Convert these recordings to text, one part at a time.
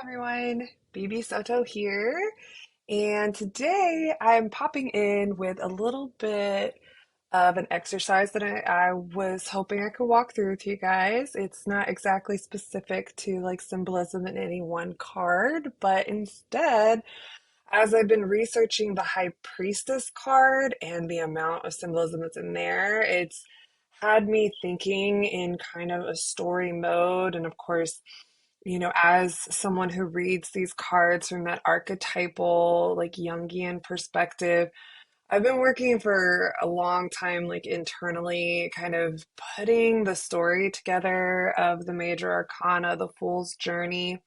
everyone, BB Soto here, and today I'm popping in with a little bit of an exercise that I was hoping I could walk through with you guys. It's not exactly specific to like symbolism in any one card, but instead, as I've been researching the High Priestess card and the amount of symbolism that's in there, it's had me thinking in kind of a story mode. And of course, as someone who reads these cards from that archetypal, like Jungian perspective, I've been working for a long time, like internally, kind of putting the story together of the major arcana, the Fool's Journey.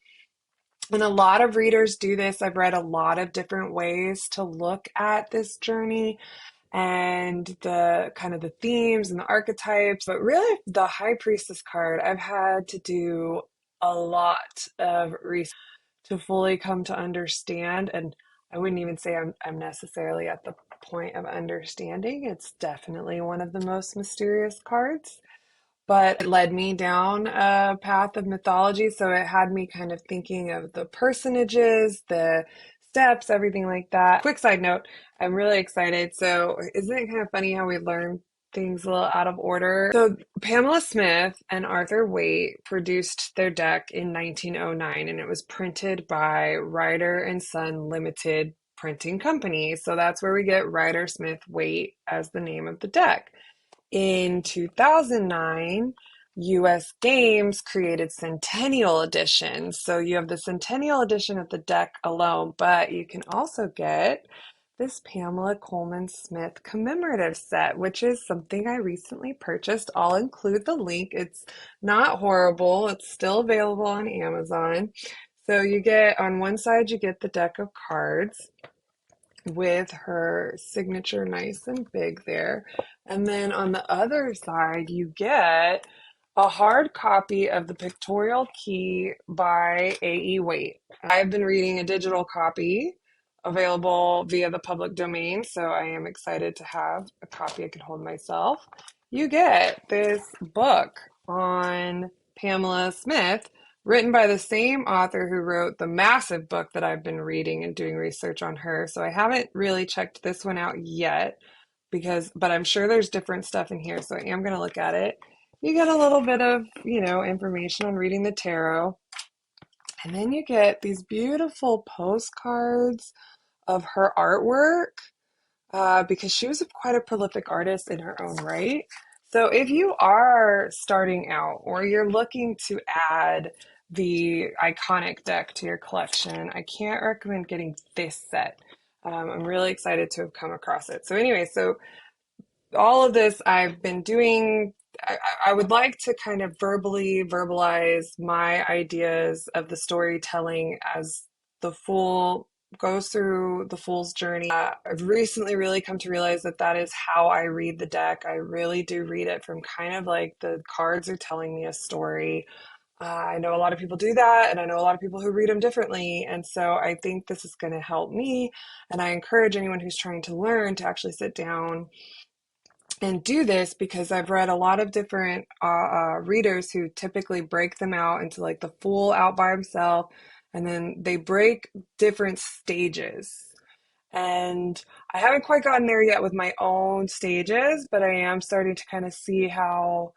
And a lot of readers do this. I've read a lot of different ways to look at this journey and the kind of the themes and the archetypes. But really, the High Priestess card, I've had to do a lot of research to fully come to understand. And I wouldn't even say I'm necessarily at the point of understanding. It's definitely one of the most mysterious cards, but it led me down a path of mythology. So it had me kind of thinking of the personages, the steps, everything like that. Quick side note, I'm really excited. So isn't it kind of funny how we learn things a little out of order? So Pamela Smith and Arthur Waite produced their deck in 1909, and it was printed by Ryder and Son Limited Printing Company. So that's where we get Ryder Smith Waite as the name of the deck. In 2009, US Games created Centennial Edition. So you have the Centennial Edition of the deck alone, but you can also get this Pamela Coleman Smith commemorative set, which is something I recently purchased. I'll include the link. It's not horrible. It's still available on Amazon. So you get, on one side, you get the deck of cards with her signature nice and big there. And then on the other side, you get a hard copy of the Pictorial Key by A.E. Waite. I've been reading a digital copy available via the public domain, so I am excited to have a copy I can hold myself. You get this book on Pamela Smith, written by the same author who wrote the massive book that I've been reading and doing research on her. So I haven't really checked this one out yet but I'm sure there's different stuff in here. So I am going to look at it. You get a little bit of, information on reading the tarot. And then you get these beautiful postcards of her artwork because she was quite a prolific artist in her own right. So if you are starting out or you're looking to add the iconic deck to your collection, I can't recommend getting this set. I'm really excited to have come across it. So anyway, so all of this I've been doing. I would like to kind of verbalize my ideas of the storytelling as the Fool goes through the Fool's journey. I've recently really come to realize that that is how I read the deck. I really do read it from kind of like the cards are telling me a story. I know a lot of people do that, and I know a lot of people who read them differently. And so I think this is going to help me. And I encourage anyone who's trying to learn to actually sit down and do this, because I've read a lot of different readers who typically break them out into like the Fool out by himself, and then they break different stages. And I haven't quite gotten there yet with my own stages, but I am starting to kind of see how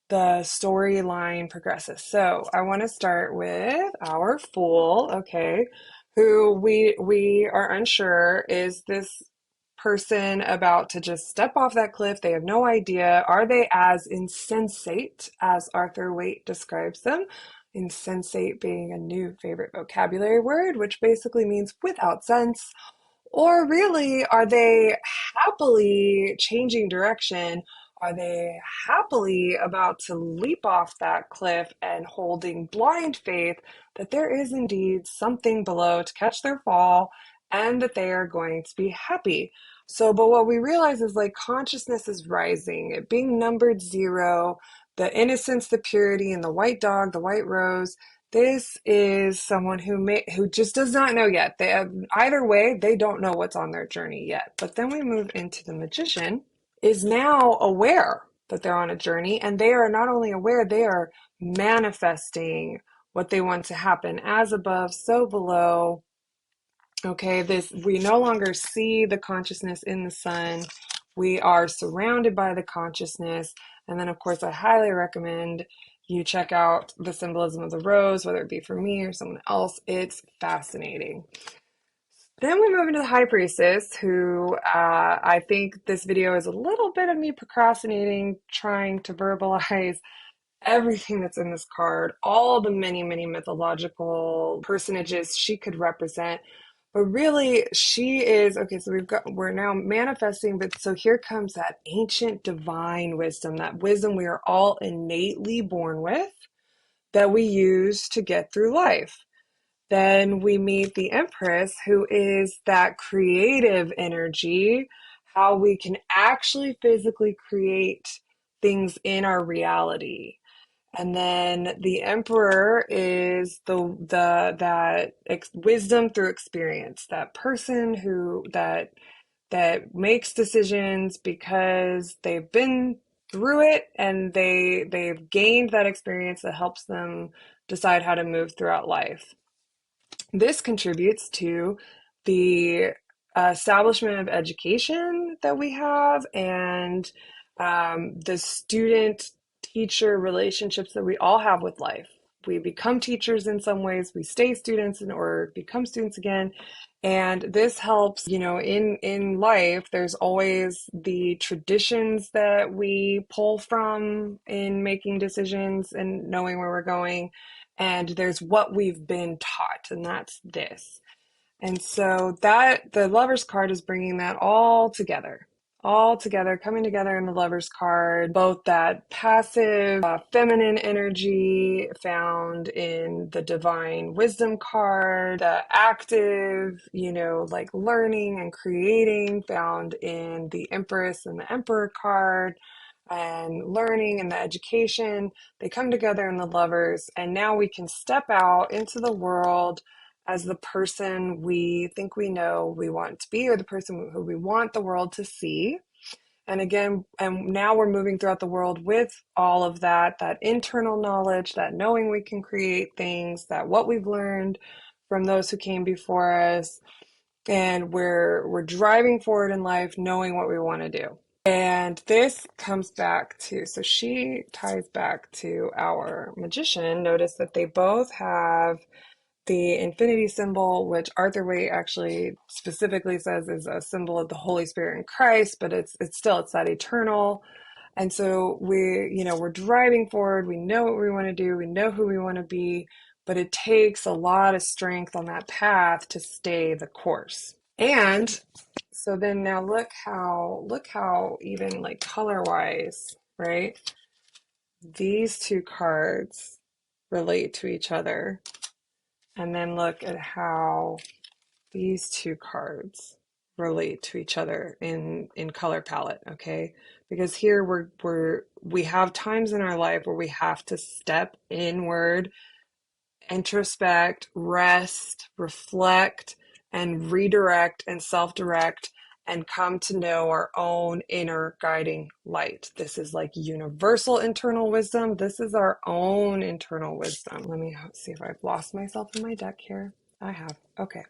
the storyline progresses. So I want to start with our Fool, okay, who we are unsure, is this person about to just step off that cliff? They have no idea. Are they as insensate as Arthur Waite describes them? Insensate being a new favorite vocabulary word, which basically means without sense. Or really, are they happily changing direction? Are they happily about to leap off that cliff and holding blind faith that there is indeed something below to catch their fall and that they are going to be happy? So, but what we realize is like consciousness is rising, it being numbered 0, the innocence, the purity, and the white dog, the white rose. This is someone who just does not know yet. They have, either way, they don't know what's on their journey yet. But then we move into the magician, is now aware that they're on a journey, and they are not only aware, they are manifesting what they want to happen. As above, so below. Okay, this we no longer see the consciousness in the sun. We are surrounded by the consciousness. And then, of course, I highly recommend you check out the symbolism of the rose, whether it be for me or someone else. It's fascinating. Then we move into the high priestess, who I think this video is a little bit of me procrastinating, trying to verbalize everything that's in this card, all the many, many mythological personages she could represent. But really, she is okay. So we're now manifesting, but so here comes that ancient divine wisdom, that wisdom we are all innately born with that we use to get through life. Then we meet the Empress, who is that creative energy, how we can actually physically create things in our reality. And then the Emperor is the wisdom through experience, that person that makes decisions because they've been through it and they've gained that experience that helps them decide how to move throughout life. This contributes to the establishment of education that we have and the student teacher relationships that we all have with life. We become teachers in some ways, we stay students or become students again. And this helps, in life, there's always the traditions that we pull from in making decisions and knowing where we're going. And there's what we've been taught, and that's this. And so that the Lover's card is bringing that all together, coming together in the Lover's card, both that passive, feminine energy found in the Divine Wisdom card, the active, like learning and creating found in the Empress and the Emperor card, and learning and the education, they come together in the Lovers, and now we can step out into the world as the person we think we know we want to be, or the person who we want the world to see. And again, and now we're moving throughout the world with all of that internal knowledge, that knowing we can create things, that what we've learned from those who came before us, and we're driving forward in life knowing what we want to do. And this comes back to, so she ties back to our magician. Notice that they both have the infinity symbol, which Arthur Waite actually specifically says is a symbol of the Holy Spirit in Christ, but it's that eternal. And so we're driving forward. We know what we want to do. We know who we want to be, but it takes a lot of strength on that path to stay the course. And so then now look how even like color wise, right? These two cards relate to each other. And then look at how these two cards relate to each other in color palette, okay? Because here we have times in our life where we have to step inward, introspect, rest, reflect, and redirect and self-direct and come to know our own inner guiding light. This is like universal internal wisdom. This is our own internal wisdom. Let me see if I've lost myself in my deck here. I have. Okay.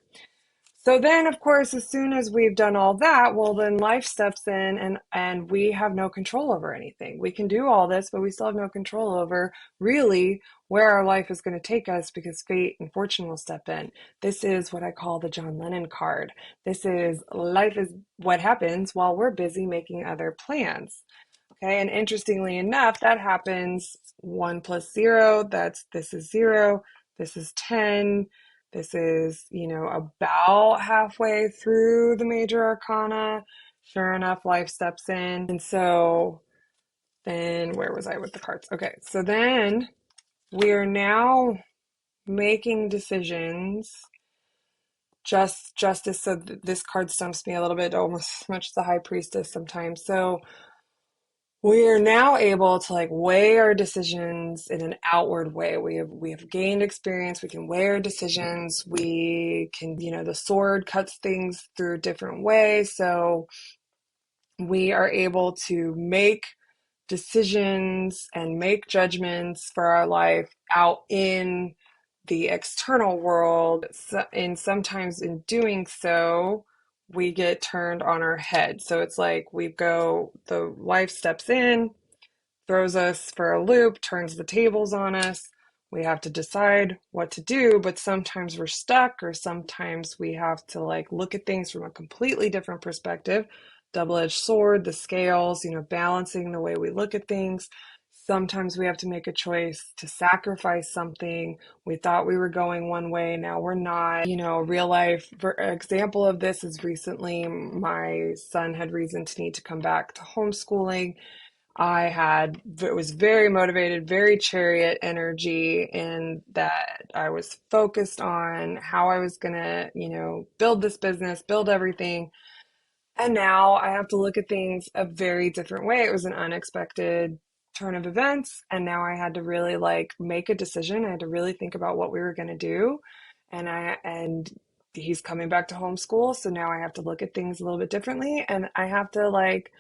So then, of course, as soon as we've done all that, well, then life steps in and we have no control over anything. We can do all this, but we still have no control over really where our life is going to take us because fate and fortune will step in. This is what I call the John Lennon card. This is life is what happens while we're busy making other plans. Okay, and interestingly enough, that happens 1 plus 0. This is 0. This is 10. This is, about halfway through the major arcana. Sure enough, life steps in. And so then where was I with the cards? Okay, so then we are now making decisions. Justice, so this card stumps me a little bit, almost as much as the High Priestess sometimes. So we are now able to like weigh our decisions in an outward way. We have gained experience. We can weigh our decisions. We can, the sword cuts things through a different way. So we are able to make decisions and make judgments for our life out in the external world, and sometimes in doing so, we get turned on our head. So it's like the life steps in, throws us for a loop, turns the tables on us. We have to decide what to do, but sometimes we're stuck, or sometimes we have to like look at things from a completely different perspective. Double-edged sword, the scales, balancing the way we look at things. Sometimes we have to make a choice to sacrifice something. We thought we were going one way, now we're not. Real life example of this is recently my son had reason to need to come back to homeschooling. Was very motivated, very chariot energy, in that I was focused on how I was gonna, build this business, build everything. And now I have to look at things a very different way. It was an unexpected turn of events. And now I had to really like make a decision. I had to really think about what we were gonna do. And he's coming back to homeschool. So now I have to look at things a little bit differently. And I have to like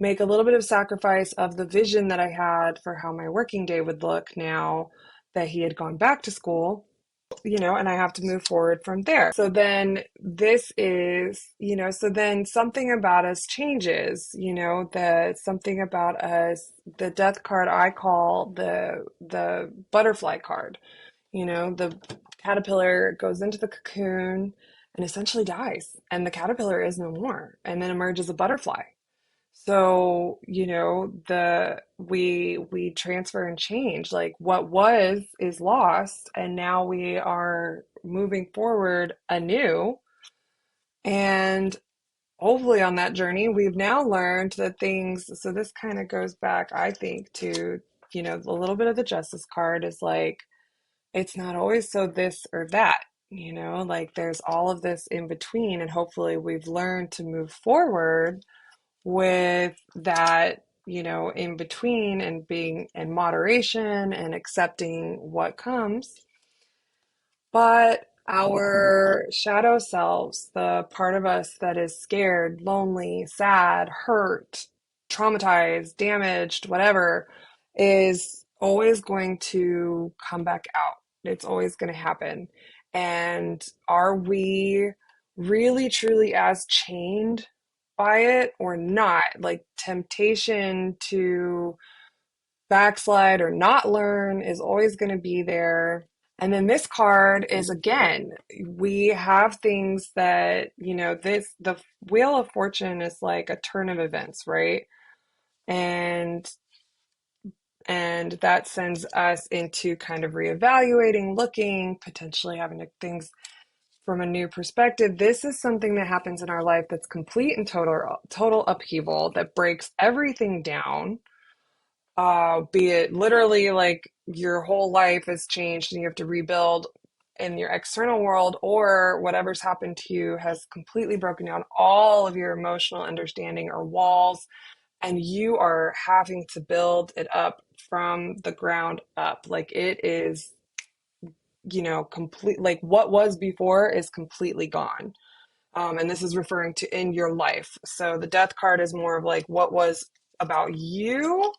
make a little bit of sacrifice of the vision that I had for how my working day would look now that he had gone back to school, and I have to move forward from there. So then so then something about us changes, something about us, the death card I call the butterfly card. The caterpillar goes into the cocoon and essentially dies, and the caterpillar is no more, and then emerges a butterfly. So, we transfer and change. Like what was is lost, and now we are moving forward anew. And hopefully on that journey, we've now learned that so this kind of goes back, I think, to, a little bit of the justice card is like, it's not always so this or that, like there's all of this in between, and hopefully we've learned to move forward with that, in between, and being in moderation and accepting what comes. But our shadow selves, the part of us that is scared, lonely, sad, hurt, traumatized, damaged, whatever, is always going to come back out. It's always going to happen. And are we really, truly as chained by it or not? Like temptation to backslide or not learn is always going to be there. And then this card is, again, we have things that, the Wheel of Fortune is like a turn of events, right? And that sends us into kind of reevaluating, looking, potentially having things from a new perspective. This is something that happens in our life that's complete and total upheaval, that breaks everything down. Be it literally like your whole life has changed and you have to rebuild in your external world, or whatever's happened to you has completely broken down all of your emotional understanding or walls, and you are having to build it up from the ground up. Like it is, complete, like what was before is completely gone. And this is referring to in your life. So the death card is more of like what was about you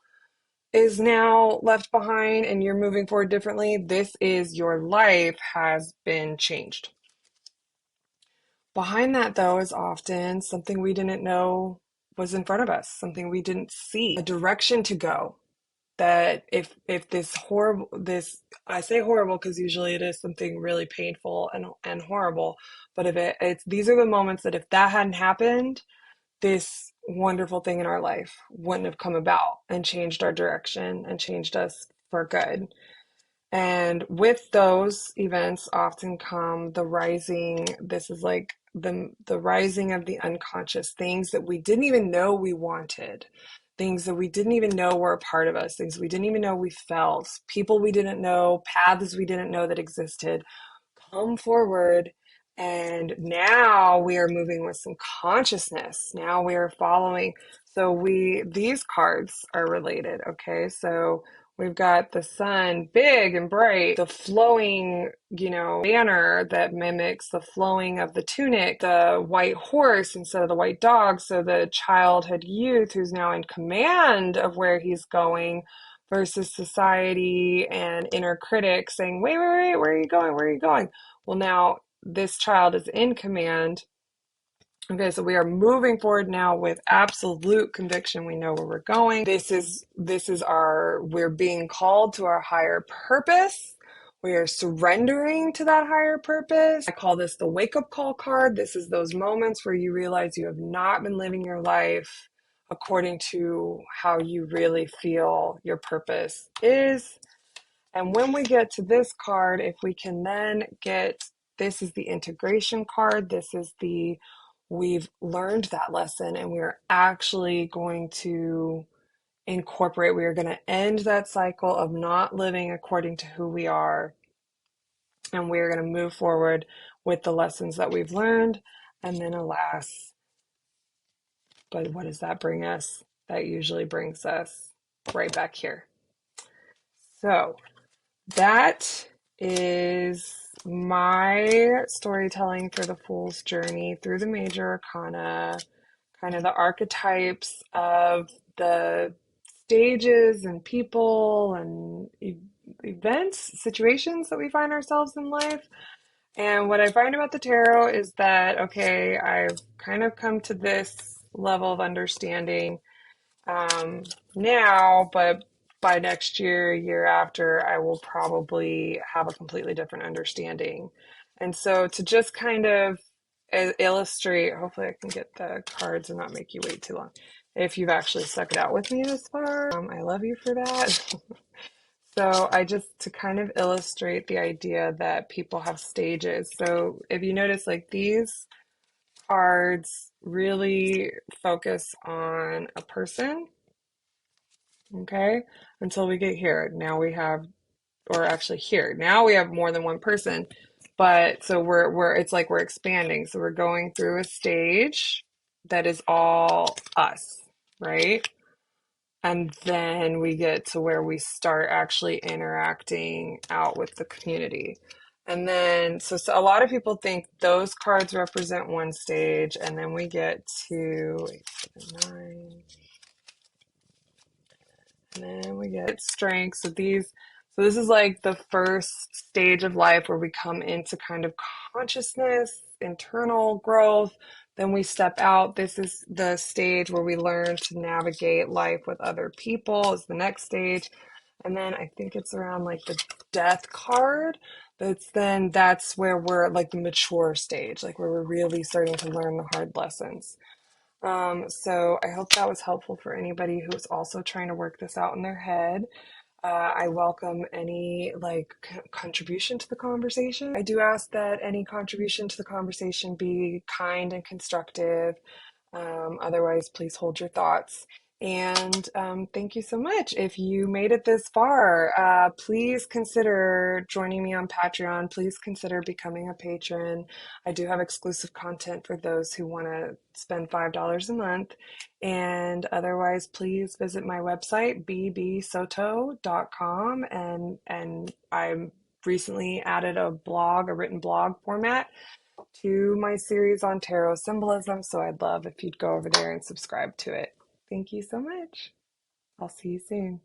is now left behind and you're moving forward differently. This is your life has been changed. Behind that, though, is often something we didn't know was in front of us, something we didn't see, a direction to go. That if this, I say horrible because usually it is something really painful and horrible, but if it's these are the moments that if that hadn't happened, this wonderful thing in our life wouldn't have come about and changed our direction and changed us for good. And with those events often come the rising. This is like the rising of the unconscious, things that we didn't even know we wanted, things that we didn't even know were a part of us, things we didn't even know we felt, people we didn't know, paths we didn't know that existed, come forward. And now we are moving with some consciousness. Now we are following. So these cards are related. Okay. So we've got the sun, big and bright, the flowing, banner that mimics the flowing of the tunic, the white horse instead of the white dog. So the childhood youth who's now in command of where he's going versus society and inner critic saying, wait, wait, wait, where are you going? Where are you going? Well, now this child is in command. Okay, so we are moving forward now with absolute conviction. We know where we're going. We're being called to our higher purpose. We are surrendering to that higher purpose. I call this the wake up call card. This is those moments where you realize you have not been living your life according to how you really feel your purpose is. And when we get to this card, if we can then get, this is the integration card. This is the, we've learned that lesson and we are actually going to incorporate, we are going to end that cycle of not living according to who we are. And we are going to move forward with the lessons that we've learned. And then alas, but what does that bring us? That usually brings us right back here. So that is my storytelling for the Fool's Journey through the major arcana, kind of the archetypes of the stages and people and events, situations that we find ourselves in life. And what I find about the tarot is that, okay, I've kind of come to this level of understanding now, but by next year, year after, I will probably have a completely different understanding. And so to just kind of illustrate, hopefully I can get the cards and not make you wait too long. If you've actually stuck it out with me this far, I love you for that. So I just, to kind of illustrate the idea that people have stages. So if you notice, like these cards really focus on a person. Okay, until we get here. Now we have, or actually here, now we have more than one person. But so we're it's like we're expanding. So we're going through a stage that is all us, right? And then we get to where we start actually interacting out with the community. And then, so a lot of people think those cards represent one stage, and then we get to 8, 7, 9. And then we get strength. So this is like the first stage of life where we come into kind of consciousness, internal growth. Then we step out. This is the stage where we learn to navigate life with other people, is the next stage. And then I think it's around like the death card. That's where we're like the mature stage, like where we're really starting to learn the hard lessons. So I hope that was helpful for anybody who's also trying to work this out in their head. I welcome any contribution to the conversation. I do ask that any contribution to the conversation be kind and constructive. Otherwise, please hold your thoughts. And thank you so much. If you made it this far, please consider joining me on Patreon. Please consider becoming a patron. I do have exclusive content for those who want to spend $5 a month. And otherwise, please visit my website, bbsoto.com. And I recently added a written blog format to my series on tarot symbolism, so I'd love if you'd go over there and subscribe to it. Thank you so much. I'll see you soon.